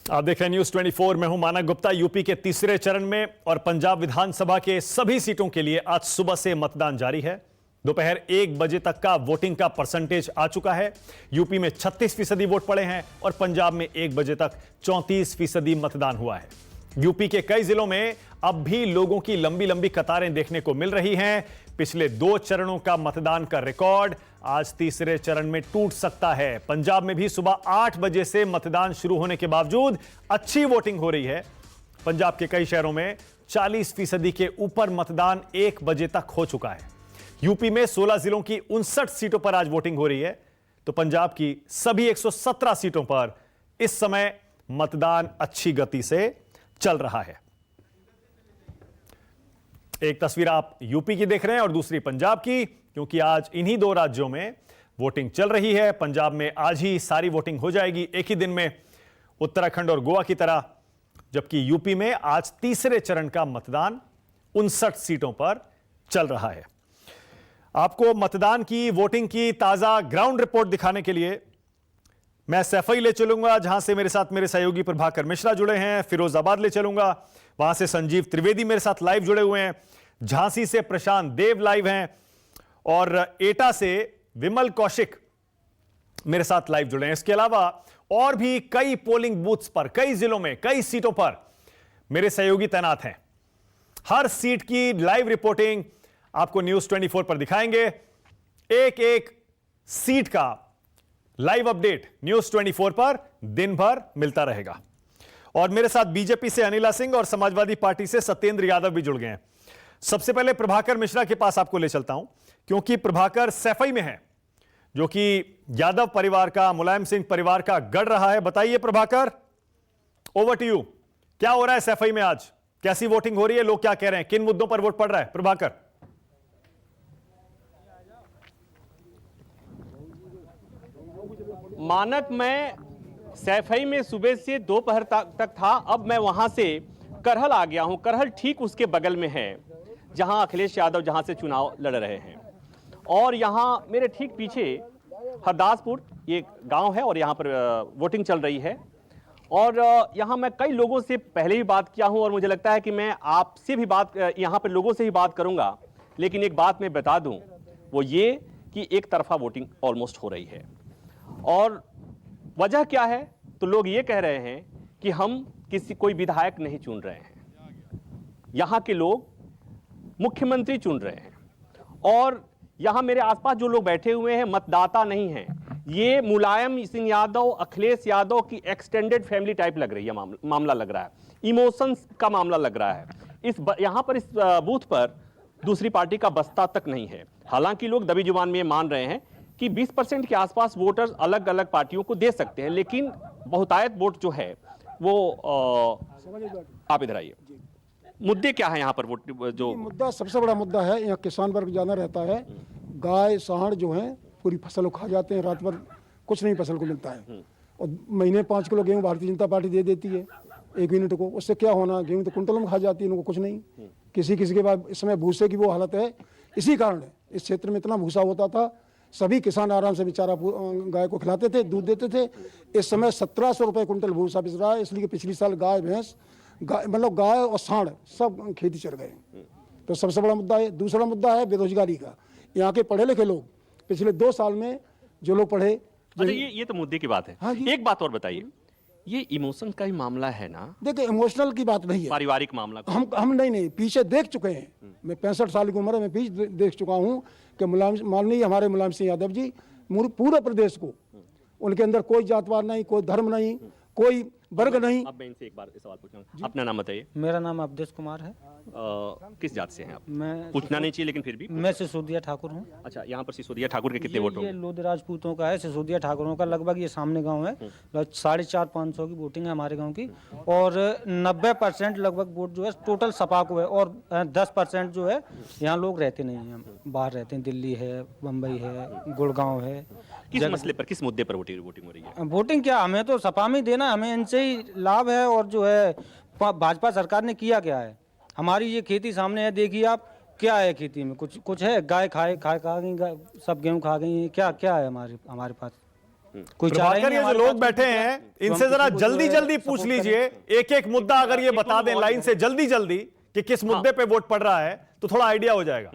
आप देख रहे हैं न्यूज 24 में हूं मानक गुप्ता। यूपी के तीसरे चरण में और पंजाब विधानसभा के सभी सीटों के लिए आज सुबह से मतदान जारी है। दोपहर 1 बजे तक का वोटिंग का परसेंटेज आ चुका है। यूपी में 36% वोट पड़े हैं और पंजाब में 1 बजे तक 34% मतदान हुआ है। यूपी के कई जिलों में अब भी लोगों की लंबी लंबी कतारें देखने को मिल रही हैं। पिछले 2 चरणों का मतदान का रिकॉर्ड आज तीसरे चरण में टूट सकता है। पंजाब में भी सुबह 8 बजे से मतदान शुरू होने के बावजूद अच्छी वोटिंग हो रही है। पंजाब के कई शहरों में 40% के ऊपर मतदान 1 बजे तक हो चुका है। यूपी में 16 जिलों की 59 सीटों पर आज वोटिंग हो रही है, तो पंजाब की सभी 117 सीटों पर इस समय मतदान अच्छी गति से चल रहा है। एक तस्वीर आप यूपी की देख रहे हैं और दूसरी पंजाब की, क्योंकि आज इन्हीं 2 राज्यों में वोटिंग चल रही है। पंजाब में आज ही सारी वोटिंग हो जाएगी, एक ही दिन में, उत्तराखंड और गोवा की तरह, जबकि यूपी में आज तीसरे चरण का मतदान 59 सीटों पर चल रहा है। आपको मतदान की, वोटिंग की ताजा ग्राउंड रिपोर्ट दिखाने के लिए मैं सैफई ले चलूंगा, जहां से मेरे साथ मेरे सहयोगी प्रभाकर मिश्रा जुड़े हैं। फिरोजाबाद ले चलूंगा, वहां से संजीव त्रिवेदी मेरे साथ लाइव जुड़े हुए हैं। झांसी से प्रशांत देव लाइव हैं और एटा से विमल कौशिक मेरे साथ लाइव जुड़े हैं। इसके अलावा और भी कई पोलिंग बूथ्स पर, कई जिलों में, कई सीटों पर मेरे सहयोगी तैनात हैं। हर सीट की लाइव रिपोर्टिंग आपको न्यूज 24 पर दिखाएंगे। एक एक सीट का लाइव अपडेट न्यूज 24 पर दिन भर मिलता रहेगा। और मेरे साथ बीजेपी से अनिला सिंह और समाजवादी पार्टी से सत्येंद्र यादव भी जुड़ गए हैं। सबसे पहले प्रभाकर मिश्रा के पास आपको ले चलता हूं, क्योंकि प्रभाकर सैफई में है, जो कि यादव परिवार का, मुलायम सिंह परिवार का गढ़ रहा है। बताइए प्रभाकर, ओवर टू यू, क्या हो रहा है सैफई में आज? कैसी वोटिंग हो रही है? लोग क्या कह रहे हैं? किन मुद्दों पर वोट पड़ रहा है? प्रभाकर। मानक, मैं सैफई में सुबह से दोपहर तक था। अब मैं वहां से करहल आ गया हूं। करहल ठीक उसके बगल में है, जहां अखिलेश यादव जहां से चुनाव लड़ रहे हैं। और यहां मेरे ठीक पीछे हरदासपुर ये गांव है और यहां पर वोटिंग चल रही है। और यहां मैं कई लोगों से पहले भी बात किया हूं और मुझे लगता है कि मैं आपसे भी यहां पर लोगों से ही बात करूंगा। लेकिन एक बात मैं बता दूं, वो ये कि एक तरफा वोटिंग ऑलमोस्ट हो रही है। और वजह क्या है? तो लोग ये कह रहे हैं कि हम कोई विधायक नहीं चुन रहे हैं, यहां के लोग मुख्यमंत्री चुन रहे हैं। और यहां मेरे आसपास जो लोग बैठे हुए हैं मतदाता नहीं हैं, ये मुलायम सिंह यादव, अखिलेश यादव की एक्सटेंडेड फैमिली टाइप लग रही है। मामला लग रहा है, इमोशंस का मामला लग रहा है। यहां पर इस बूथ पर दूसरी पार्टी का बस्ता तक नहीं है। हालांकि लोग दबी जुबान में मान रहे हैं कि 20% के आसपास वोटर्स अलग अलग पार्टियों को दे सकते हैं, लेकिन बहुतायत वोट जो है वो आप इधर आइए। मुद्दे क्या है यहाँ पर? वोट जो मुद्दा, सबसे बड़ा मुद्दा है, यहाँ किसान वर्ग ज़्यादा रहता है। गाय सांड जो है पूरी फसल को खा जाते हैं, रात भर कुछ नहीं फसल को मिलता है। और महीने 5 किलो गेहूँ भारतीय जनता पार्टी दे देती है 1 यूनिट को। उससे क्या होना, गेहूँ तो कुंटल में खा जाती है, उनको कुछ नहीं। किसी के बाद इस समय भूसे की वो हालत है। इसी कारण इस क्षेत्र में इतना भूसा होता था, सभी किसान आराम से बेचारा गाय को खिलाते थे, दूध देते थे। इस समय 1700 रुपये कुंटल भूसा बिक रहा है, इसलिए पिछली साल गाय भैंस, मतलब गाय और सांड सब खेती चढ़ गए। तो सबसे बड़ा मुद्दा है। दूसरा मुद्दा है बेरोजगारी का। यहाँ के पढ़े लिखे लोग पिछले 2 साल में जो लोग पढ़े, अच्छा, ये तो मुद्दे की बात है। हाँ जी। एक बात और बताइए, ये इमोशन का ही मामला है ना? देखिए, इमोशनल की बात नहीं है, पारिवारिक मामला। हम नहीं पीछे देख चुके हैं। मैं 65 साल की उम्र है, मैं पीछे देख चुका हूँ कि माननीय हमारे मुलायम सिंह यादव जी पूरे प्रदेश को, उनके अंदर कोई जातवाद नहीं, कोई धर्म नहीं, कोई वर्ग नहीं। अब मैं इनसे एक बार सवाल पूछूंगा, अपना नाम बताइए। मेरा नाम अवधेश कुमार है। किस जात से हैं आप? मैं पूछना नहीं चाहिए लेकिन फिर भी। मैं सिसोदिया ठाकुर हूँ। अच्छा, यहाँ पर सिसोदिया ठाकुर के कितने वोट होंगे? ये लोध राजपूतों का है, सिसोदिया ठाकुरों का लगभग ये सामने गांव है। 450-500 की वोटिंग है हमारे गांव की। और 90% लगभग वोट जो है टोटल सपा को है। और 10% जो है यहाँ लोग रहते नहीं हैं, बाहर रहते हैं। दिल्ली है, बम्बई है, गुड़गांव है। किस मसले पर, किस मुद्दे पर वोटिंग हो रही है? वोटिंग क्या, हमें तो सपा में देना, हमें इनसे ही लाभ है। और जो है भाजपा सरकार ने किया क्या है? हमारी ये खेती सामने है, देखिए आप, क्या है खेती में? कुछ है? गाय खा गई, सब गेहूं खा गई, क्या है हमारे पास? कोई चारा ही प्रभाकर, नहीं ये जो हमारे लोग पास बैठे किसी हैं का। इनसे हम जरा किसी को जो जल्दी है जल्दी पूछ support लीजिए, एक एक मुद्दा अगर ये बता दें लाइन से जल्दी जल्दी कि किस मुद्दे पे वोट पड़ रहा है तो थोड़ा आइडिया हो जाएगा।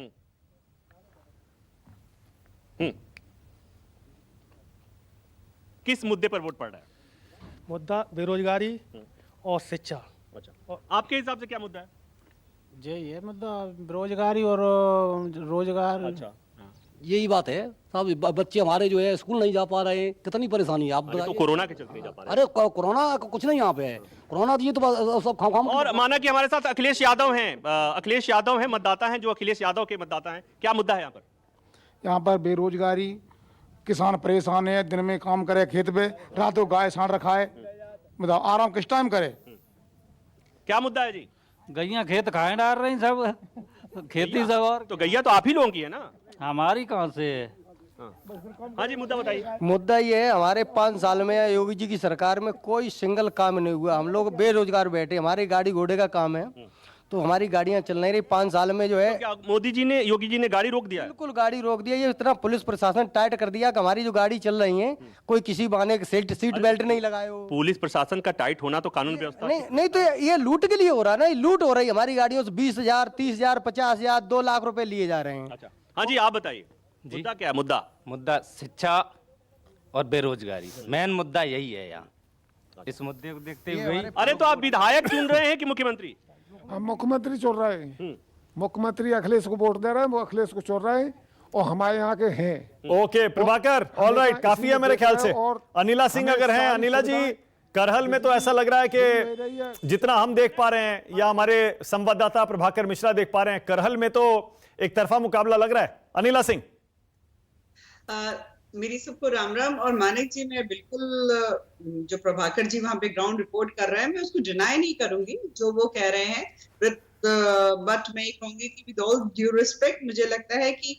किस मुद्दे पर वोट पड़ रहा है? मुद्दा बेरोजगारी और शिक्षा। अच्छा, और आपके हिसाब से क्या मुद्दा है? ये मुद्दा बेरोजगारी और रोजगार। अच्छा, यही बात है साहब, बच्चे हमारे जो है स्कूल नहीं जा पा रहे हैं, कितनी परेशानी है आप अरे तो बताइए। कोरोना के चलते नहीं जा पा रहे। अरे कोरोना का कुछ नहीं यहाँ पे है, कोरोना तो ये तो सब खाम और माना कि हमारे साथ अखिलेश यादव हैं, अखिलेश यादव हैं, मतदाता हैं जो अखिलेश यादव के मतदाता हैं। क्या मुद्दा है यहाँ पर? यहाँ पर बेरोजगारी, किसान परेशान है, दिन में काम करे खेत पे, रात को गाय सांड रखा है, बताओ आराम किस टाइम करे। क्या मुद्दा है जी? गैया खेत खाए डाल रही सब खेती सब, और तो गैया तो आप ही लोगों की है ना। हमारी कहाँ से है? हाँ जी, मुद्दा बताइए। मुद्दा ये है, हमारे 5 साल में योगी जी की सरकार में कोई सिंगल काम नहीं हुआ। हम लोग बेरोजगार बैठे, हमारी गाड़ी घोड़े का काम है, तो हमारी गाड़ियां चल नहीं रही। 5 साल में जो है क्या मोदी जी ने, योगी जी ने गाड़ी रोक दिया है? बिल्कुल गाड़ी रोक दिया। ये इतना पुलिस प्रशासन टाइट कर दिया कि हमारी जो गाड़ी चल रही है, कोई किसी बहाने सीट बेल्ट नहीं लगाए हो। पुलिस प्रशासन का टाइट होना तो कानून व्यवस्था। नहीं तो ये लूट के लिए हो रहा है ना, ये लूट हो रही है। हमारी गाड़ियों से 20,000, 30,000, 50,000, 2 लाख रुपए लिए जा रहे हैं। अच्छा, हाँ जी, आप बताइए मुद्दा क्या है? मुद्दा शिक्षा और बेरोजगारी, मेन मुद्दा यही है यहाँ। इस मुद्दे को देखते हुए ही अरे तो आप विधायक चुन रहे हैं कि मुख्यमंत्री? हम मुख्यमंत्री चुन रहे हैं, मुख्यमंत्री अखिलेश को वोट दे रहे हैं, वो अखिलेश को चुन रहे हैं और हमारे यहाँ के हैं। ओके प्रभाकर, ऑल राइट, काफी है मेरे ख्याल से। और अनिला सिंह अगर हैं, अनिला जी, करहल में तो ऐसा लग रहा है कि जितना हम देख पा रहे हैं या हमारे संवाददाता प्रभाकर मिश्रा देख पा रहे हैं, करहल में तो एक तरफा मुकाबला लग रहा है। अनिला सिंह, मेरी सबको राम राम। और मानिक जी, मैं बिल्कुल जो प्रभाकर जी वहां पे ग्राउंड रिपोर्ट कर रहे हैं, मैं उसको डिनाई नहीं करूंगी जो वो कह रहे हैं, बट मैं कहूंगी कि विद ऑल ड्यू रिस्पेक्ट, मुझे लगता है कि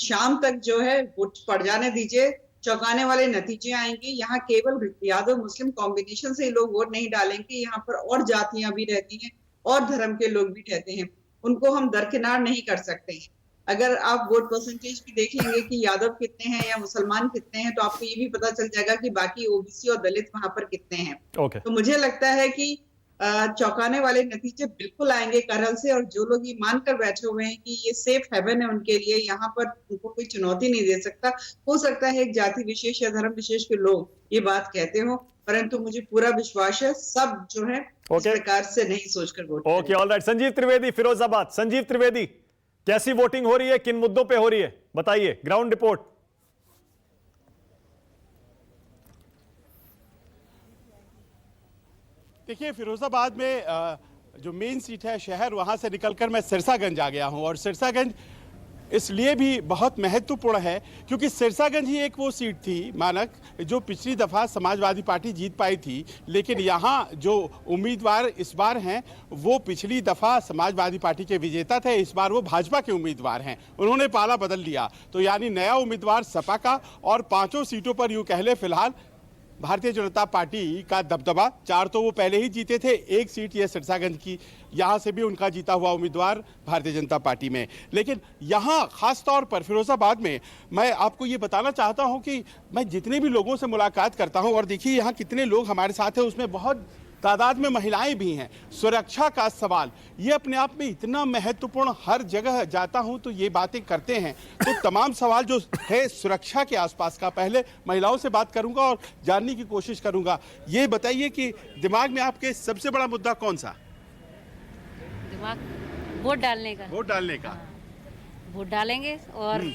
शाम तक जो है वोट पड़ जाने दीजिए, चौंकाने वाले नतीजे आएंगे। यहाँ केवल यादव मुस्लिम कॉम्बिनेशन से ही लोग वोट नहीं डालेंगे, यहाँ पर और जातियां भी रहती हैं और धर्म के लोग भी रहते हैं, उनको हम दरकिनार नहीं कर सकते हैं। अगर आप वोट परसेंटेज भी देख लेंगे कि यादव कितने हैं या मुसलमान कितने हैं, तो आपको ये भी पता चल जाएगा कि बाकी ओबीसी और दलित वहां पर कितने हैं। ओके, तो मुझे लगता है कि चौंकाने वाले नतीजे बिल्कुल आएंगे करहल से, और जो लोग ये मानकर बैठे हुए हैं कि ये सेफ हेवन है उनके लिए, यहाँ पर उनको कोई चुनौती नहीं दे सकता। हो सकता है एक जाति विशेष या धर्म विशेष के लोग ये बात कहते हो, परंतु मुझे पूरा विश्वास है सब जो है इस प्रकार से नहीं सोचकर vote okay, all right. Sanjeev Trivedi, Firozabad. Sanjeev Trivedi, कैसी वोटिंग हो रही है, किन मुद्दों पे हो रही है, बताइए, ग्राउंड रिपोर्ट। देखिए, फिरोजाबाद में जो मेन सीट है शहर, वहाँ से निकलकर मैं सिरसागंज आ गया हूँ। और सिरसागंज इसलिए भी बहुत महत्वपूर्ण है क्योंकि सिरसागंज ही एक वो सीट थी मानक, जो पिछली दफ़ा समाजवादी पार्टी जीत पाई थी, लेकिन यहाँ जो उम्मीदवार इस बार हैं वो पिछली दफ़ा समाजवादी पार्टी के विजेता थे, इस बार वो भाजपा के उम्मीदवार हैं। उन्होंने पाला बदल लिया, तो यानी नया उम्मीदवार सपा का, और 5 सीटों पर यूँ कह ले फिलहाल भारतीय जनता पार्टी का दबदबा। 4 तो वो पहले ही जीते थे, 1 सीट ये सिरसागंज की, यहाँ से भी उनका जीता हुआ उम्मीदवार भारतीय जनता पार्टी में। लेकिन यहाँ खास तौर पर फिरोजाबाद में मैं आपको ये बताना चाहता हूँ कि मैं जितने भी लोगों से मुलाकात करता हूँ, और देखिए यहाँ कितने लोग हमारे साथ हैं, उसमें बहुत तादाद में महिलाएं भी हैं। सुरक्षा का सवाल ये अपने आप में इतना महत्वपूर्ण, हर जगह जाता हूं तो ये बातें करते हैं, तो तमाम सवाल जो है सुरक्षा के आसपास का, पहले महिलाओं से बात करूंगा और जानने की कोशिश करूंगा। ये बताइए कि दिमाग में आपके सबसे बड़ा मुद्दा कौन सा? दिमाग वोट डालने का। वोट डालने का। वोट डालेंगे और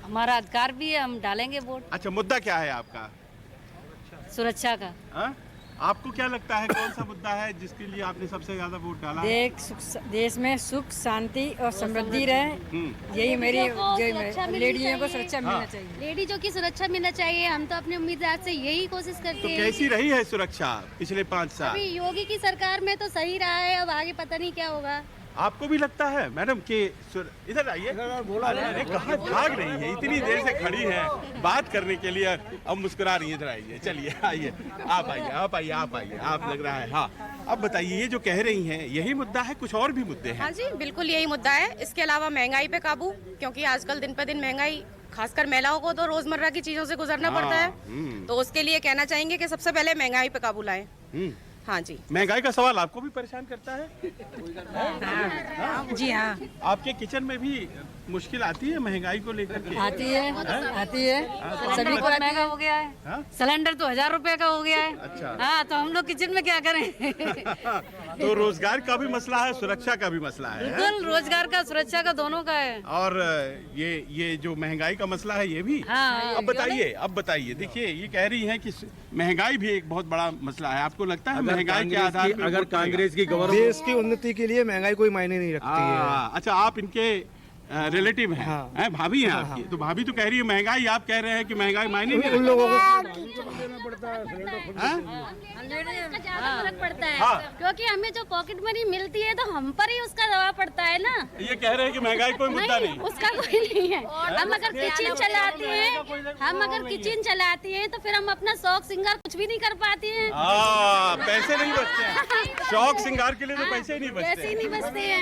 हमारा अधिकार भी है, हम डालेंगे वोट। अच्छा, मुद्दा क्या है आपका? सुरक्षा का। हा? आपको क्या लगता है कौन सा मुद्दा है जिसके लिए आपने सबसे ज्यादा वोट डाला? देश में सुख शांति और समृद्धि रहे, यही मेरी लेडीजों को सुरक्षा मिलना चाहिए। लेडीजों की सुरक्षा मिलना चाहिए, हम तो अपने उम्मीदवार से यही कोशिश करते तो हैं। कैसी रही है सुरक्षा पिछले 5 साल? अभी योगी की सरकार में तो सही रहा है, अब आगे पता नहीं क्या होगा। आपको भी लगता है मैडम कि इधर आइए, अरे कहाँ भाग रही है, इतनी देर से खड़ी है बात करने के लिए, अब मुस्कुरा रही है। इधर आइए, चलिए आइए, आप आइए, आप आइए, आप आइए, आप लग रहा है। हाँ, अब बताइए, ये जो कह रही हैं यही मुद्दा है, कुछ और भी मुद्दे हैं? हाँ जी, बिल्कुल यही मुद्दा है। इसके अलावा महंगाई पे काबू, क्योंकि आजकल दिन पर दिन महंगाई खासकर महिलाओं को तो रोजमर्रा की चीजों से गुजरना पड़ता है, तो उसके लिए कहना चाहेंगे कि सबसे पहले महंगाई पे काबू लाएं। हाँ जी। महंगाई का सवाल आपको भी परेशान करता है? जी हाँ। आपके किचन में भी मुश्किल आती है महंगाई को लेकर के? आती है, आती है। सभी को महंगा हो गया है। हाँ? सिलेंडर तो 1000 रुपए का हो गया है। अच्छा। हाँ, तो हम लोग किचन में क्या करें? तो रोजगार का भी मसला है, सुरक्षा का भी मसला है। बिल्कुल, रोजगार का, सुरक्षा का, दोनों का है। और ये जो महंगाई का मसला है ये भी। हाँ, अब बताइए, देखिए ये कह रही हैं कि महंगाई भी एक बहुत बड़ा मसला है। आपको लगता है महंगाई के आधार पर अगर कांग्रेस की गवर्नमेंट देश की उन्नति के लिए महंगाई कोई मायने नहीं रखती है? अच्छा, आप इनके रिलेटिव हैं? हाँ। हैं, भाभी हैं आपकी? तो भाभी तो कह रही है महंगाई, आप कह रहे हैं कि महंगाई मायने नहीं उन लोगों को ज्यादा फर्क पड़ता है, क्योंकि हमें जो पॉकेट मनी मिलती है तो हम पर ही उसका दबाव पड़ता है ना। ये कह रहे हैं कि महंगाई कोई मुद्दा नहीं, उसका कोई नहीं है। हम अगर किचन चलाते हैं तो फिर हम अपना शौक श्रृंगार कुछ भी नहीं कर पाते हैं। पैसे नहीं बचते हैं, शौक श्रृंगार के लिए तो पैसे ही नहीं बचते। पैसे ही नहीं बचते हैं।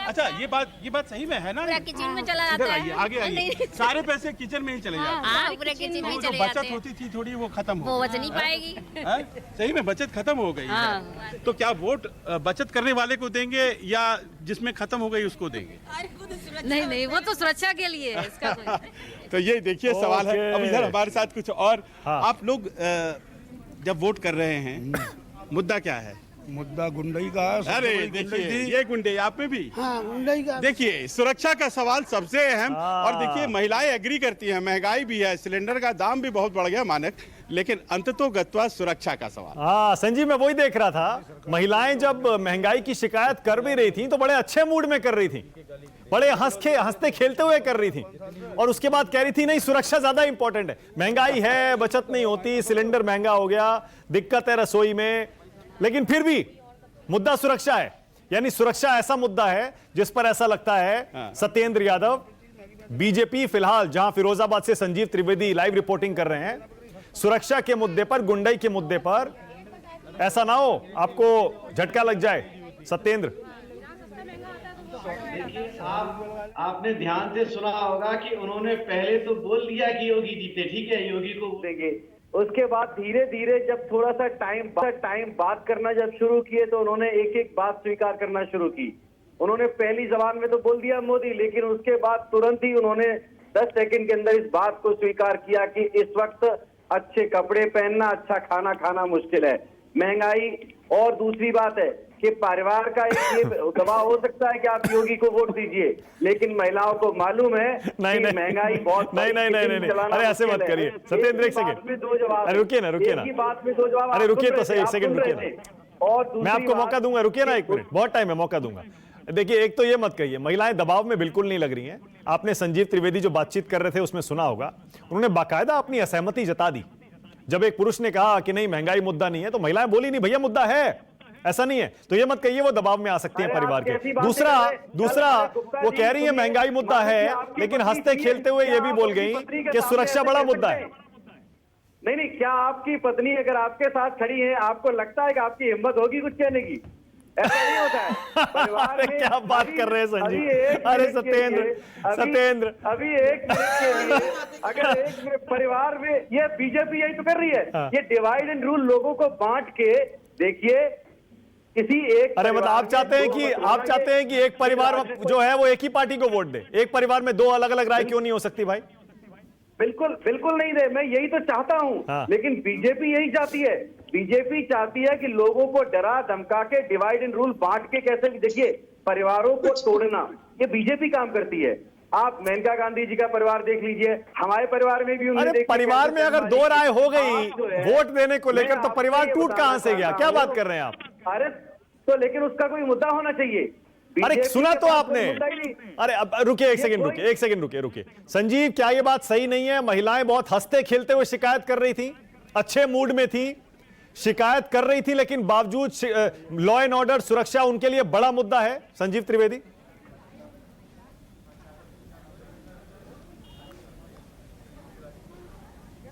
अच्छा, ये बात सही में है ना? किचन में चला जाता है। आगे आइए, सारे पैसे किचन में ही चले जाते हैं। पूरे किचन में जो चले बचत जाते हैं। होती थी थोड़ी, वो खत्म हो वो बच नहीं पाएगी। सही में बचत खत्म हो गई है। तो क्या वोट बचत करने वाले को देंगे या जिसमें खत्म हो गई उसको देंगे? नहीं, वो तो सुरक्षा के लिए है, इसका कोई। तो ये देखिए सवाल है। अब इधर हमारे साथ कुछ और। हाँ। आप लोग जब वोट कर रहे हैं, मुद्दा क्या है? मुद्दा गुंडई का है। अरे देखिए, ये गुंडे आप में भी। हाँ, गुंडई का। देखिए, सुरक्षा का सवाल सबसे अहम। और देखिए, महिलाएं एग्री करती हैं, महंगाई भी है, सिलेंडर का दाम भी बहुत बढ़ गया मानक, लेकिन अंततोगत्वा सुरक्षा का सवाल। हाँ संजीव, मैं वही देख रहा था। महिलाएं जब महंगाई की शिकायत कर भी रही थी तो बड़े अच्छे मूड में कर रही थी, बड़े हंसते खेलते हुए कर रही थी, और उसके बाद कह रही थी नहीं, सुरक्षा ज्यादा इंपॉर्टेंट है। महंगाई है, बचत नहीं होती, सिलेंडर महंगा हो गया, दिक्कत है रसोई में, लेकिन फिर भी मुद्दा सुरक्षा है। यानी सुरक्षा ऐसा मुद्दा है जिस पर ऐसा लगता है सत्येंद्र यादव, बीजेपी फिलहाल जहां फिरोजाबाद से संजीव त्रिवेदी लाइव रिपोर्टिंग कर रहे हैं, सुरक्षा के मुद्दे पर, गुंडई के मुद्दे पर ऐसा ना हो आपको झटका लग जाए। सत्येंद्र, आपने ध्यान से सुना होगा कि उन्होंने पहले तो बोल दिया कि योगी जीते, ठीक है, योगी को देंगे। उसके बाद धीरे धीरे जब थोड़ा सा टाइम बात करना जब शुरू किए तो उन्होंने एक एक बात स्वीकार करना शुरू की। उन्होंने पहली जबान में तो बोल दिया मोदी, लेकिन उसके बाद तुरंत ही उन्होंने 10 सेकंड के अंदर इस बात को स्वीकार किया कि इस वक्त अच्छे कपड़े पहनना, अच्छा खाना खाना मुश्किल है, महंगाई। और दूसरी बात है कि परिवार का ये दबाव हो सकता है कि आप योगी को वोट दीजिए, लेकिन महिलाओं को मालूम है कि महंगाई बहुत नहीं, अरे ऐसे मत करिए सत्येंद्र, एक सेकंड, अरे रुकिए ना, बात में 2 जवाब। अरे रुकिए तो सही, एक सेकंड रुकिए ना, और मैं आपको मौका दूंगा, रुकिए ना 1 मिनट, बहुत टाइम है, मौका दूंगा। देखिए, एक तो ये मत कहिए महिलाएं दबाव में बिल्कुल नहीं लग रही हैं। आपने संजीव त्रिवेदी जो बातचीत कर रहे थे उसमें सुना होगा, उन्होंने बाकायदा अपनी असहमति जता दी। जब एक पुरुष ने कहा कि नहीं महंगाई मुद्दा नहीं है, तो महिलाएं बोली नहीं भैया मुद्दा है, ऐसा नहीं है। तो ये मत कहिए वो दबाव में आ सकती है परिवार के। दूसरा वो कह रही है महंगाई मुद्दा है, लेकिन हंसते खेलते हुए ये भी बोल गई कि सुरक्षा बड़ा मुद्दा है। नहीं, क्या आपकी पत्नी अगर आपके साथ खड़ी है, आपको लगता है कि आपकी हिम्मत होगी कुछ कहने की? ऐसा नहीं होता है परिवार में। क्या बात कर रहे हैं संजीव? अरे सत्येंद्र, अभी 1 मिनट के लिए अगर 1 मिनट परिवार में, ये बीजेपी यही तो कर रही है, ये डिवाइड एंड रूल, लोगों को बांट के। देखिए, किसी एक, अरे मतलब आप चाहते हैं कि एक परिवार जो है वो एक ही पार्टी को वोट दे? एक परिवार में 2 अलग अलग राय क्यों नहीं हो सकती भाई? बिल्कुल नहीं दे, मैं यही तो चाहता हूं। हाँ। लेकिन बीजेपी यही चाहती है, बीजेपी चाहती है कि लोगों को डरा धमका के, डिवाइड एंड रूल बांट के, कैसे देखिए परिवारों को तोड़ना, ये बीजेपी काम करती है। आप मेनका गांधी जी का परिवार देख लीजिए, हमारे परिवार में भी अरे परिवार में अगर 2 राय हो गई वोट देने को लेकर, तो परिवार टूट कहां से गया? क्या बात कर रहे हैं आप? अरे तो लेकिन उसका कोई मुद्दा होना चाहिए। अरे सुना तो आपने? अरे अब रुकिए, एक सेकंड रुकिए। संजीव, क्या ये बात सही नहीं है? महिलाएं बहुत हंसते खेलते हुए शिकायत कर रही थी, अच्छे मूड में थी, शिकायत कर रही थी, लेकिन बावजूद लॉ एंड ऑर्डर, सुरक्षा उनके लिए बड़ा मुद्दा है। संजीव त्रिवेदी,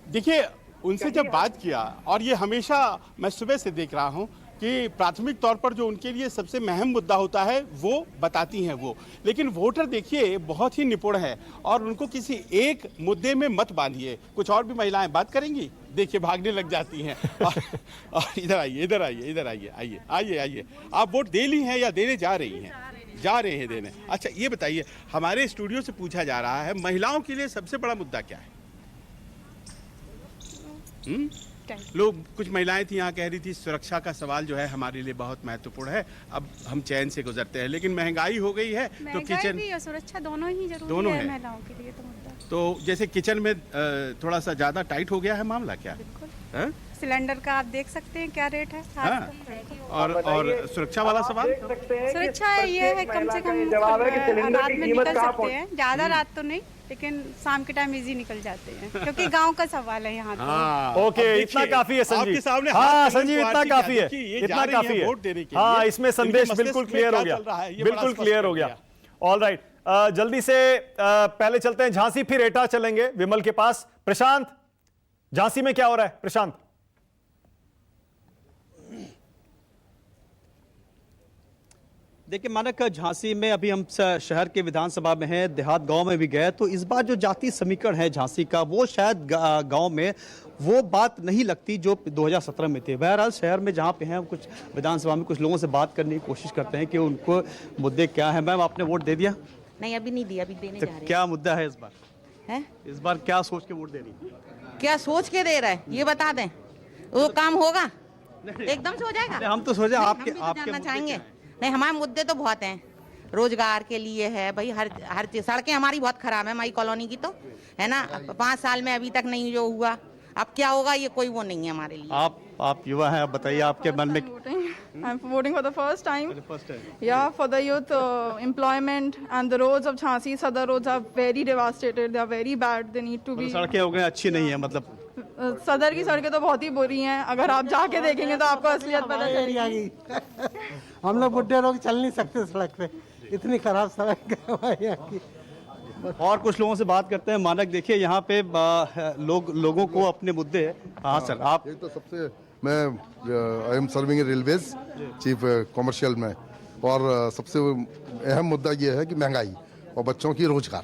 देखिए उनसे जब बात किया, और ये हमेशा मैं सुबह से देख रहा हूँ कि प्राथमिक तौर पर जो उनके लिए सबसे अहम मुद्दा होता है वो बताती हैं वो, लेकिन वोटर देखिए बहुत ही निपुण है और उनको किसी एक मुद्दे में मत बांधिए। कुछ और भी महिलाएं बात करेंगी, देखिए भागने लग जाती हैं। और इधर आइए, इधर आइए, इधर आइए, आइए आइए आइए। आप वोट दे ली हैं या देने जा रही हैं? जा रहे हैं देने। अच्छा ये बताइए, हमारे स्टूडियो से पूछा जा रहा है महिलाओं के लिए सबसे बड़ा मुद्दा क्या है? लोग, कुछ महिलाएं थी यहाँ कह रही थी सुरक्षा का सवाल जो है हमारे लिए बहुत महत्वपूर्ण है, अब हम चैन से गुजरते हैं, लेकिन महंगाई हो गई है तो किचन भी और सुरक्षा दोनों ही जरूरी दोनों है है महिलाओं के लिए। तो जैसे किचन में थोड़ा सा ज्यादा टाइट हो गया है मामला क्या? बिल्कुल। सिलेंडर का आप देख सकते हैं क्या रेट है। और सुरक्षा वाला सवाल? सुरक्षा ये है कम से कम रात में निकल सकते हैं, ज्यादा रात तो नहीं, लेकिन शाम के टाइम इजी निकल जाते हैं क्योंकि गांव का सवाल है यहाँ तो। ओके, इतना काफी है संजीव। हाँ संजीव, इतना काफी है, इतना काफी है। हाँ, इसमें संदेश बिल्कुल क्लियर हो गया, बिल्कुल क्लियर हो गया। ऑल राइट, जल्दी से पहले चलते हैं झांसी, फिर एटा चलेंगे विमल के पास। प्रशांत, झांसी में क्या हो रहा है? प्रशांत। देखिए मानक, झांसी में अभी हम शहर के विधानसभा में हैं, देहात गांव में भी गए, तो इस बार जो जाति समीकरण है झांसी का, वो शायद गांव में वो बात नहीं लगती जो 2017 में थे। बहरहाल शहर में जहां पे हैं, कुछ विधानसभा में कुछ लोगों से बात करने की कोशिश करते हैं कि उनको मुद्दे क्या है। मैम, आपने वोट दे दिया? नहीं, अभी नहीं दिया, अभी देने तो जा रहे हैं। क्या मुद्दा है इस बार? है इस बार क्या सोच के वोट दे रही? क्या सोच के दे रहा है ये बता दें, वो काम होगा एकदम से हो जाएगा? हम तो सोचे आपके जानना चाहेंगे। नहीं, हमारे मुद्दे तो बहुत हैं, रोजगार के लिए है भाई, हर चीज। सड़कें हमारी बहुत खराब है, हमारी कॉलोनी की तो है ना, 5 साल में अभी तक नहीं जो हुआ, अब क्या होगा ये कोई वो नहीं है हमारे लिए। आप युवा हैं, आप बताइए आपके मन में। I'm voting for the first time. Yeah, for the youth employment and the roads of Jhansi, Sadar roads are very devastated. They are very bad. They need to be. सड़कें हो गई अच्छी नहीं है, मतलब सदर की सड़कें तो बहुत ही बुरी हैं। अगर आप जाके देखेंगे तो आपको असलियत पता चलेगी। हम लोग बुढ़े लोग चल नहीं सकते सड़क पे, इतनी खराब सड़क है यहाँ की। और कुछ लोगों से बात करते हैं। मानक, देखिए यहाँ पे लोगों को अपने मुद्दे। हाँ सर, आप। एक तो सबसे मैं I am serving railways chief commercial में, और सबसे अहम मुद्दा ये है कि महंगाई और बच्चों की रोजगार,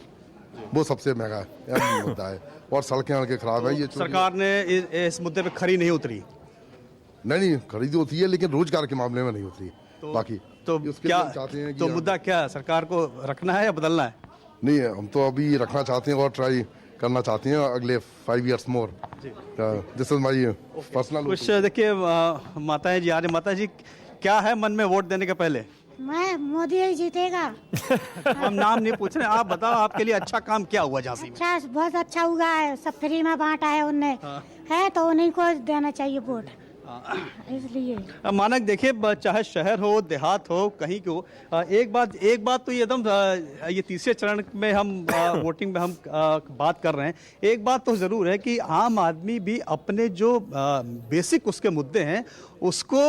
वो सबसे महंगा अहम मुद्दा है। और सड़कें वड़कें खराब है। ये सरकार ने इस मुद्दे पे खरी नहीं उतरी। नहीं, खरीदी होती है लेकिन रोजगार के मामले में नहीं होती। बाकी तो क्या चाहते हैं? तो मुद्दा क्या है, सरकार को रखना है या बदलना है? नहीं, हम तो अभी रखना चाहते हैं और ट्राई करना चाहते हैं अगले 5 years more. This is my personal. कुछ देखिए माताएं जी आ रही। माता जी, क्या है मन में वोट देने के पहले? मैं मोदी ही जीतेगा। हम नाम नहीं पूछ रहे, आप बताओ आपके लिए अच्छा काम क्या हुआ झांसी में? अच्छा, बहुत अच्छा हुआ है, सब फ्री में बांटा है उनने। है तो उन्हीं को देना चाहिए वोट, इसलिए। मानक, देखिए चाहे शहर हो देहात हो कहीं को, एक बात तो ये एकदम ये तीसरे चरण में हम वोटिंग में हम बात कर रहे हैं। एक बात तो जरूर है कि आम आदमी भी अपने जो बेसिक उसके मुद्दे हैं उसको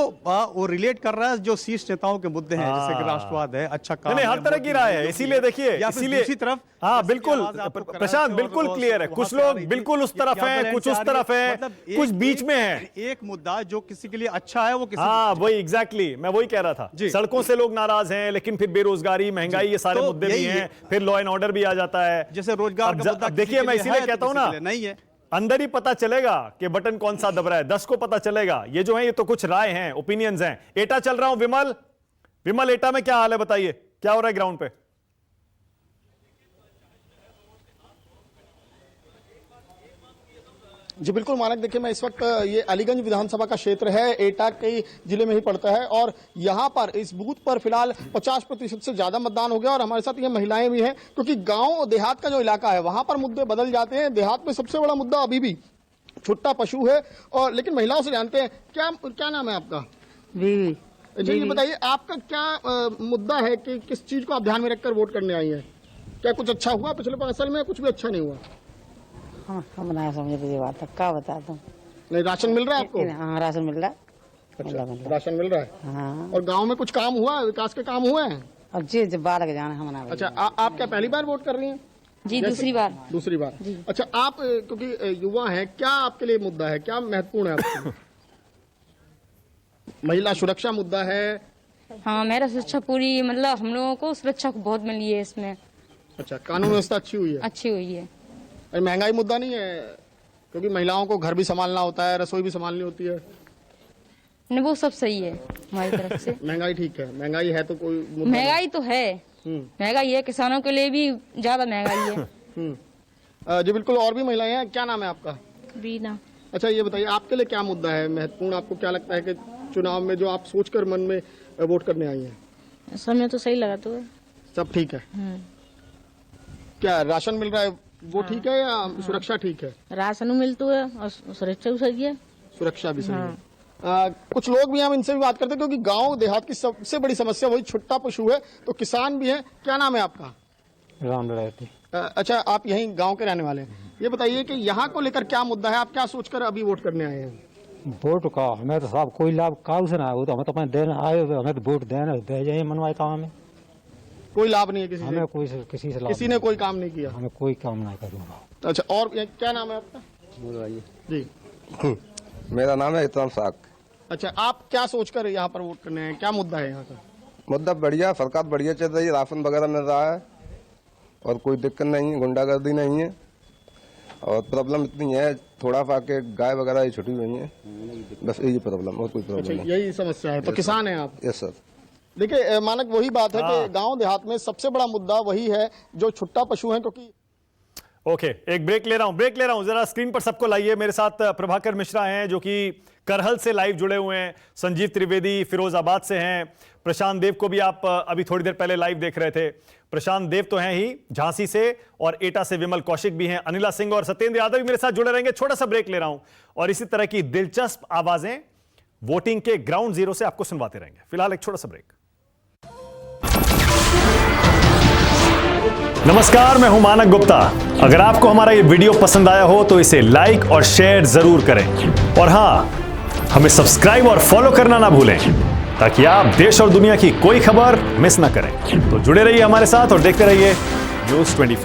वो रिलेट कर रहा है जो शीर्ष नेताओं के मुद्दे हैं, जैसे कि राष्ट्रवाद है, अच्छा काम नहीं, हर तरह की राय है। इसीलिए देखिए, इसीलिए दूसरी तरफ। हाँ बिल्कुल प्रशांत, बिल्कुल क्लियर है। कुछ लोग बिल्कुल उस तरफ हैं, कुछ उस तरफ है, कुछ बीच में है। एक मुद्दा जो किसी के लिए अच्छा है वो किसी। हाँ वही एग्जैक्टली मैं वही कह रहा था। सड़कों से लोग नाराज हैं, लेकिन फिर बेरोजगारी, महंगाई, ये सारे मुद्दे भी हैं। फिर लॉ एंड ऑर्डर भी आ जाता है। जैसे रोजगार का मुद्दा देखिए, मैं इसीलिए कहता हूँ ना, नहीं है अंदर ही पता चलेगा कि बटन कौन सा दब रहा है, 10 को पता चलेगा। ये जो है ये तो कुछ राय हैं, ओपिनियंस हैं। एटा चल रहा हूं विमल, एटा में क्या हाल है बताइए, क्या हो रहा है ग्राउंड पे? जी बिल्कुल मानक, देखिए मैं इस वक्त ये अलीगंज विधानसभा का क्षेत्र है, एटा के जिले में ही पड़ता है, और यहाँ पर इस बूथ पर फिलहाल 50% से ज्यादा मतदान हो गया। और हमारे साथ ये महिलाएं भी हैं, क्योंकि गांव देहात का जो इलाका है वहां पर मुद्दे बदल जाते हैं। देहात में सबसे बड़ा मुद्दा अभी भी छुट्टा पशु है। और लेकिन महिलाओं से जानते हैं, क्या नाम है आपका? बीवी। जी ये बताइए, आपका क्या मुद्दा है कि किस चीज को आप ध्यान में रखकर वोट करने आई है? क्या कुछ अच्छा हुआ पिछले 5 साल में? कुछ भी अच्छा नहीं हुआ? हम ना समझे ये बात है, क्या बता दूं? नहीं, राशन मिल रहा है आपको? हाँ, राशन मिल रहा है। अच्छा, राशन मिल रहा है। हाँ। और गांव में कुछ काम हुआ, विकास के काम हुए हैं? और जी बालक जाना हमारा। अच्छा, आप क्या पहली बार वोट कर रही हैं? जी दूसरी बार। दूसरी बार। अच्छा, आप क्योंकि युवा हैं, क्या आपके लिए मुद्दा है, क्या महत्वपूर्ण है आपके लिए? महिला सुरक्षा मुद्दा है। हाँ, मेरा सुरक्षा पूरी, मतलब हम लोगों को सुरक्षा बहुत मिली है इसमें। अच्छा, कानून व्यवस्था अच्छी हुई है? अच्छी हुई है। अरे महंगाई मुद्दा नहीं है, क्योंकि महिलाओं को घर भी संभालना होता है, रसोई भी संभालनी होती है। नहीं, वो सब सही है हमारी तरफ से। महंगाई ठीक है, महंगाई है तो कोई मुद्दा महंगाई तो है, महंगाई है, किसानों के लिए भी ज्यादा महंगाई है। जी बिल्कुल। और भी महिलाएं हैं, क्या नाम है आपका? बीना। अच्छा, ये बताइए आपके लिए क्या मुद्दा है महत्वपूर्ण, आपको क्या लगता है कि चुनाव में जो आप सोचकर मन में वोट करने आई हैं? समय तो सही लगा तो सब ठीक है। क्या राशन मिल रहा है वो ठीक है या सुरक्षा ठीक है? राशन मिलता है और सुरक्षा भी सही है। सुरक्षा भी सही है। कुछ लोग भी, हम इनसे भी बात करते हैं, क्योंकि गांव देहात की सबसे बड़ी समस्या वही छुट्टा पशु है, तो किसान भी है। क्या नाम है आपका? राम लड़ाती। अच्छा, आप यहीं गांव के रहने वाले हैं। ये बताइए कि यहाँ को लेकर क्या मुद्दा है, आप क्या सोचकर अभी वोट करने आए हैं? वोट का हमें तो साहब कोई लाभ काउ से ना हो, तो हमें तो अपने देने आए हुए, हमें तो वोट देने दे जाए मनवाए काम में। कोई लाभ नहीं है किसी हमें से? कोई किसी से लाभ किसी ने कोई काम नहीं किया? हमें कोई काम नहीं करूँगा। अच्छा, और क्या नाम है आपका? बोलिए जी। मेरा नाम है इतराम साक। अच्छा, आप क्या सोचकर यहाँ पर वोट करने हैं, क्या मुद्दा है यहाँ का? मुद्दा बढ़िया, सरकार बढ़िया चल रही है, राशन वगैरह मिल रहा है और कोई दिक्कत नहीं है, गुंडागर्दी नहीं है। और प्रॉब्लम इतनी है, थोड़ा सा के गाय वगैरह ही छुटी हुई है, बस यही प्रॉब्लम, और कोई प्रॉब्लम नहीं। यही समस्या है। तो किसान हैं आप? Yes sir. देखिए मानक, वही बात है कि गांव देहात में सबसे बड़ा मुद्दा वही है जो छुट्टा पशु है, क्योंकि ओके, एक ब्रेक ले रहा हूं। जरा स्क्रीन पर सबको लाइए। मेरे साथ प्रभाकर मिश्रा हैं जो कि करहल से लाइव जुड़े हुए हैं, संजीव त्रिवेदी फिरोजाबाद से हैं, प्रशांत देव को भी आप अभी थोड़ी देर पहले लाइव देख रहे थे। प्रशांत देव तो हैं ही झांसी से, और एटा से विमल कौशिक भी हैं, अनिला सिंह और सत्येंद्र यादव भी मेरे साथ जुड़े रहेंगे। छोटा सा ब्रेक ले रहा हूं और इसी तरह की दिलचस्प आवाजें वोटिंग के ग्राउंड जीरो से आपको सुनवाते रहेंगे। फिलहाल एक छोटा सा ब्रेक। नमस्कार, मैं हूं मानक गुप्ता। अगर आपको हमारा ये वीडियो पसंद आया हो तो इसे लाइक और शेयर जरूर करें, और हां, हमें सब्सक्राइब और फॉलो करना ना भूलें, ताकि आप देश और दुनिया की कोई खबर मिस ना करें। तो जुड़े रहिए हमारे साथ और देखते रहिए News 24।